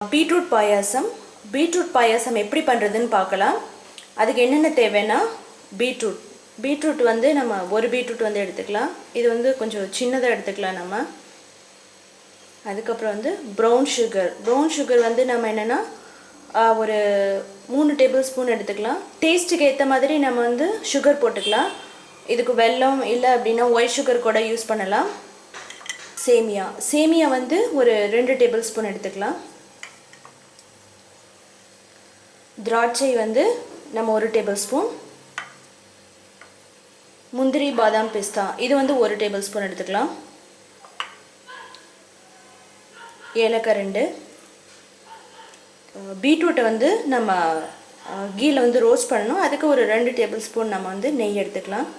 Beetroot பாயாசம் எப்படி பண்ணுறதுன்னு பார்க்கலாம். அதுக்கு என்னென்ன தேவைன்னா பீட்ரூட் வந்து நம்ம ஒரு பீட்ரூட் வந்து எடுத்துக்கலாம். இது வந்து கொஞ்சம் சின்னதாக எடுத்துக்கலாம் நம்ம. அதுக்கப்புறம் வந்து ப்ரௌன் சுகர் வந்து நம்ம என்னென்னா ஒரு 3 டேபிள் ஸ்பூன் எடுத்துக்கலாம். டேஸ்ட்டுக்கு ஏற்ற மாதிரி நம்ம வந்து சுகர் போட்டுக்கலாம். இதுக்கு வெல்லம் இல்லை அப்படின்னா ஒயிட் சுகர் கூட யூஸ் பண்ணலாம். சேமியா வந்து ஒரு 2 டேபிள் ஸ்பூன் எடுத்துக்கலாம். திராட்சை வந்து நம்ம 1 டேபிள் ஸ்பூன். முந்திரி பாதாம் பிஸ்தா இது வந்து 1 டேபிள் ஸ்பூன் எடுத்துக்கலாம். ஏலக்காய் 2. பீட்ரூட்டை வந்து நம்ம கீயில் வந்து ரோஸ்ட் பண்ணணும். அதுக்கு ஒரு 2 டேபிள் ஸ்பூன் நம்ம வந்து நெய் எடுத்துக்கலாம்.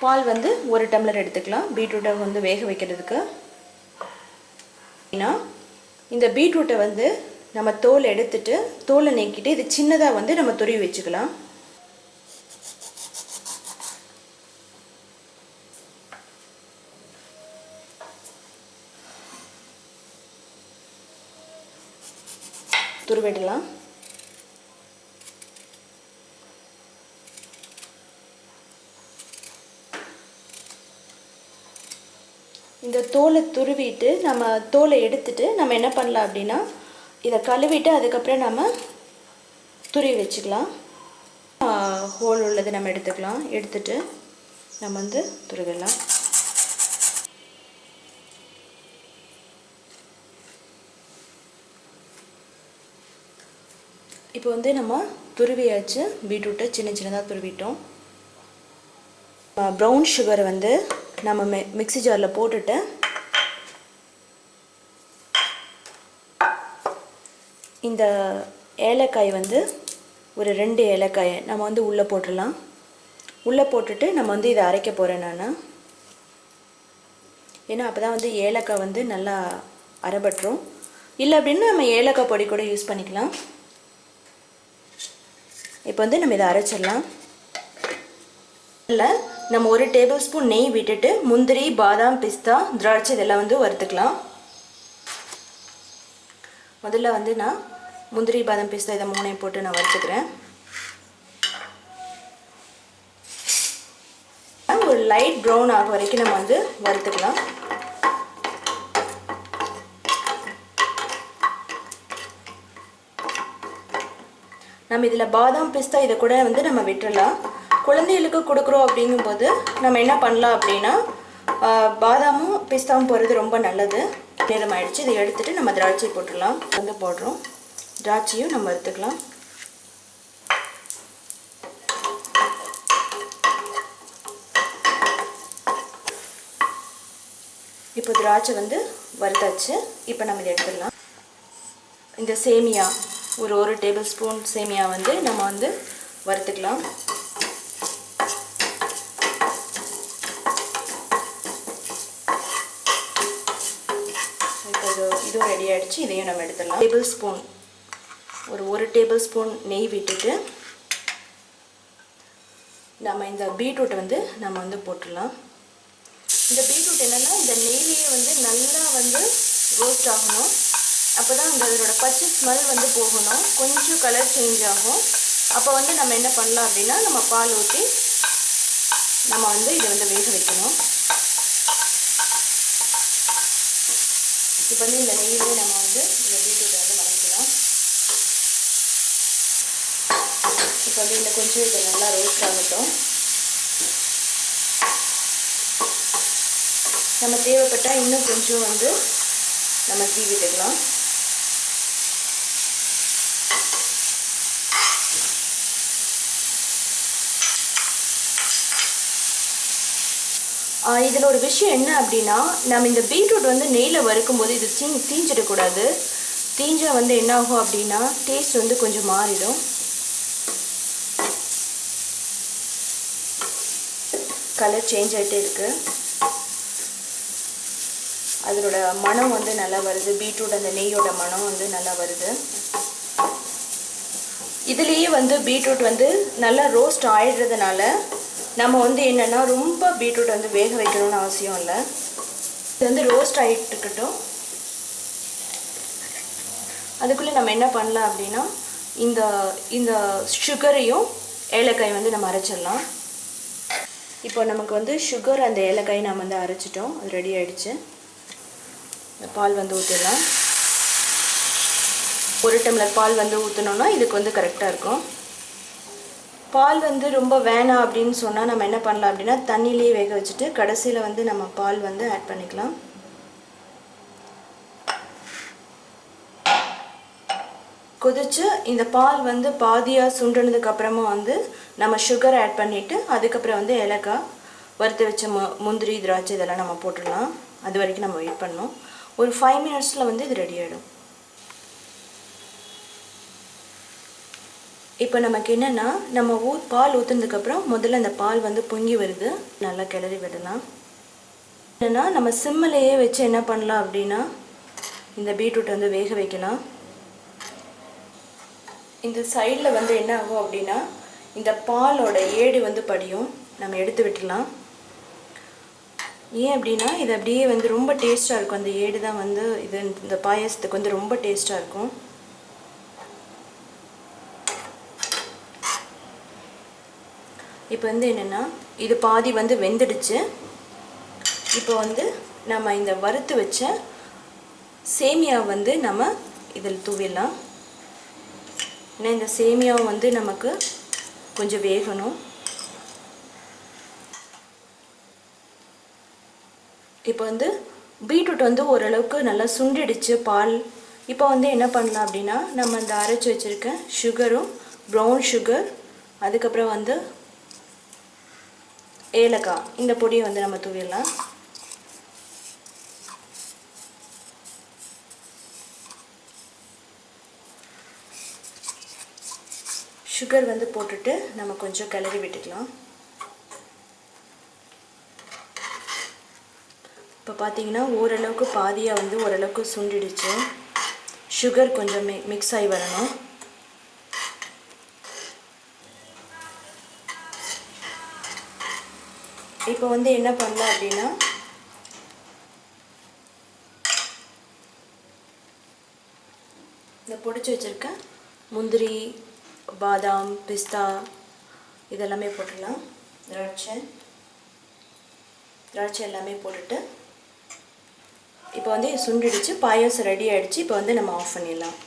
பால் வந்து 1 டம்ளர் எடுத்துக்கலாம் பீட்ரூட்டை வந்து வேக வைக்கிறதுக்கு. இந்த பீட்ரூட்டை வந்து நம்ம தோல் எடுத்துட்டு தோலை நீக்கிட்டு இது சின்னதாக வந்து நம்ம துருவி வச்சுக்கலாம். துருவிடலாம். இந்த தோலை துருவிட்டு நம்ம தோலை எடுத்துட்டு நம்ம என்ன பண்ணலாம் அப்படின்னா இதை கழுவிட்டு அதுக்கப்புறம் நம்ம துருவி வச்சுக்கலாம். ஹோல் உள்ளது நம்ம எடுத்துக்கலாம். எடுத்துட்டு நம்ம வந்து துருவிடலாம். இப்போ வந்து நம்ம துருவியாச்சு. பீட்ரூட்டை சின்னதாக துருவிட்டோம். ப்ரௌன் சுகரை வந்து நம்ம மிக்ஸி ஜாரில் போட்டுட்டு இந்த ஏலக்காய் வந்து ஒரு 2 ஏலக்காயை நம்ம வந்து உள்ளே போட்டுடலாம். உள்ளே போட்டுட்டு நம்ம வந்து இதை அரைக்க போகிறேன் நான். ஏன்னா அப்போ தான் வந்து ஏலக்காய் வந்து நல்லா அரைபட்டுரும். இல்லை அப்படின்னா நம்ம ஏலக்காய் பொடி கூட யூஸ் பண்ணிக்கலாம். இப்போ வந்து நம்ம இதை அரைச்சிடலாம். இல்லை நம்ம 1 டேபிள் ஸ்பூன் நெய் விட்டுட்டு முந்திரி பாதாம் பிஸ்தா திராட்சை இதெல்லாம் வந்து வறுத்துக்கலாம். முதல்ல வந்து நான் முந்திரி பாதாம் பிஸ்தா இதை 3 போட்டு நான் வறுத்துக்கிறேன். ஒரு லைட் ப்ரௌன் ஆக வரைக்கும் நம்ம வந்து வறுத்துக்கலாம். நம்ம இதில் பாதாம் பிஸ்தா இதை கூட வந்து நம்ம விட்டுடலாம். குழந்தைகளுக்கு கொடுக்குறோம் அப்படிங்கும்போது நம்ம என்ன பண்ணலாம் அப்படின்னா பாதாமும் பிஸ்தாவும் போடுறது ரொம்ப நல்லது. நேரம் ஆயிடுச்சு. இதை எடுத்துகிட்டு நம்ம திராட்சை போட்டுடலாம். வந்து போடுறோம். திராட்சையும் நம்ம எடுத்துக்கலாம். இப்போ திராட்சை வந்து வறுத்தாச்சு. இப்போ நம்ம இதை எடுத்துடலாம். இந்த சேமியா ஒரு 1 டேபிள் ஸ்பூன் சேமியா வந்து நம்ம வந்து வறுத்துக்கலாம். இதுவும் ரெடி ஆகிடுச்சு. இதையும் நம்ம எடுத்துடலாம். ஒரு 1 டேபிள் ஸ்பூன் நெய் விட்டுட்டு நம்ம இந்த பீட்ரூட்டை வந்து நம்ம வந்து போட்டுடலாம். இந்த பீட்ரூட் என்னென்னா இந்த நெய்லேயே வந்து நல்லா வந்து ரோஸ்ட் ஆகணும். அப்போ தான் அதோட பச்சை ஸ்மெல் வந்து போகணும். கொஞ்சம் கலர் சேஞ்ச் ஆகும். அப்போ வந்து நம்ம என்ன பண்ணலாம் அப்படின்னா நம்ம பால் ஊற்றி நம்ம வந்து இதை வந்து வேக வைக்கணும். இப்போ வந்து இந்த நெய்யிலே நம்ம வந்து இந்த பீட்ரூட்டை வந்து வதக்கலாம். இப்போ வந்து இந்த கொஞ்சம் இதை நல்லா ரோஸ்ட் ஆகட்டும். நம்ம தேவைப்பட்டால் இன்னும் கொஞ்சம் வந்து நம்ம கீ விட்டுக்கலாம். இதில் ஒரு விஷயம் என்ன அப்படின்னா நம்ம இந்த பீட்ரூட் வந்து நெய்யில் வறுக்கும்போது இது தீஞ்சிடக்கூடாது. தீஞ்சால் வந்து என்ன ஆகும் அப்படின்னா டேஸ்ட் வந்து கொஞ்சம் மாறிடும். கலர் சேஞ்ச் ஆகிட்டே இருக்குது. அதோட மனம் வந்து நல்லா வருது. பீட்ரூட் அந்த நெய்யோட மனம் வந்து நல்லா வருது. இதுலேயே வந்து பீட்ரூட் வந்து நல்லா ரோஸ்ட் ஆயிடுறதுனால நம்ம வந்து என்னென்னா ரொம்ப பீட்ரூட் வந்து வேக வைக்கணும்னு அவசியம் இல்லை. இது வந்து ரோஸ்ட் ஆகிட்டு இருக்கட்டும். அதுக்குள்ளே நம்ம என்ன பண்ணலாம் அப்படின்னா இந்த இந்த சுகரையும் ஏலக்காய் வந்து நம்ம அரைச்சிடலாம். இப்போ நமக்கு வந்து சுகர் அந்த ஏலக்காய் நம்ம வந்து அரைச்சிட்டோம், அது ரெடி ஆகிடுச்சு. இந்த பால் வந்து ஊற்றிடலாம். 1 டம்ளர் பால் வந்து ஊற்றினோன்னா இதுக்கு வந்து கரெக்டாக இருக்கும். பால் வந்து ரொம்ப வேணாம் அப்படின்னு சொன்னால் நம்ம என்ன பண்ணலாம் அப்படின்னா தண்ணியிலேயே வேக வச்சுட்டு கடைசியில் வந்து நம்ம பால் வந்து ஆட் பண்ணிக்கலாம். கொதிச்சு இந்த பால் வந்து பாதியாக சுண்டினதுக்கு அப்புறமா வந்து நம்ம சுகர் ஆட் பண்ணிவிட்டு அதுக்கப்புறம் வந்து ஏலக்காய், வறுத்து வச்ச முந்திரி, திராட்சை இதெல்லாம் நம்ம போட்டுடலாம். அது வரைக்கும் நம்ம வெயிட் பண்ணோம். ஒரு 5 மினிட்ஸில் வந்து இது ரெடி ஆகிடும். இப்போ நமக்கு என்னென்னா நம்ம பால் ஊற்றுனதுக்கப்புறம் முதல்ல அந்த பால் வந்து பொங்கி வருது, நல்லா கிளறி விடலாம். என்னென்னா நம்ம சிம்மிலேயே வச்சு என்ன பண்ணலாம் அப்படின்னா இந்த பீட்ரூட் வந்து வேக வைக்கலாம். இந்த சைடில் வந்து என்ன ஆகும் அப்படின்னா இந்த பாலோட ஏடு வந்து படியும், நம்ம எடுத்து விட்டுடலாம். ஏன் அப்படின்னா இது அப்படியே வந்து ரொம்ப டேஸ்ட்டாக இருக்கும். அந்த ஏடு தான் வந்து இது இந்த பாயாசத்துக்கு வந்து ரொம்ப டேஸ்ட்டாக இருக்கும். இப்போ வந்து என்னென்னா இது பாதி வந்து வெந்துடுச்சு. இப்போ வந்து நம்ம இந்த வறுத்து வச்ச சேமியா வந்து நம்ம இதில் தூவிடலாம். ஏன்னா இந்த சேமியாவை வந்து நமக்கு கொஞ்சம் வேகணும். இப்போ வந்து பீட்ரூட் வந்து ஓரளவுக்கு நல்லா சுண்டிடுச்சு பால். இப்போ வந்து என்ன பண்ணலாம் அப்படின்னா நம்ம இந்த அரைச்சி வச்சுருக்க சுகரும், ப்ரௌன் சுகர், அதுக்கப்புறம் வந்து ஏலக்காய், இந்த பொடியை வந்து நம்ம தூவிடலாம். சுகர் வந்து போட்டுட்டு நம்ம கொஞ்சம் கிளறி விட்டுக்கலாம். இப்போ பார்த்தீங்கன்னா ஓரளவுக்கு பாதியாக வந்து ஓரளவுக்கு சுண்டிடுச்சு. சுகர் கொஞ்சம் மிக்ஸ் ஆகி வரணும். இப்போ வந்து என்ன பண்ணலாம் அப்படின்னா இந்த பொடிச்சு வச்சுருக்க முந்திரி, பாதாம், பிஸ்தா இதெல்லாமே போட்டுடலாம். திராட்சை எல்லாமே போட்டுட்டு இப்போ வந்து சுண்டிடுச்சு, பாயாசம் ரெடி ஆகிடுச்சு. இப்போ வந்து நம்ம ஆஃப் பண்ணிடலாம்.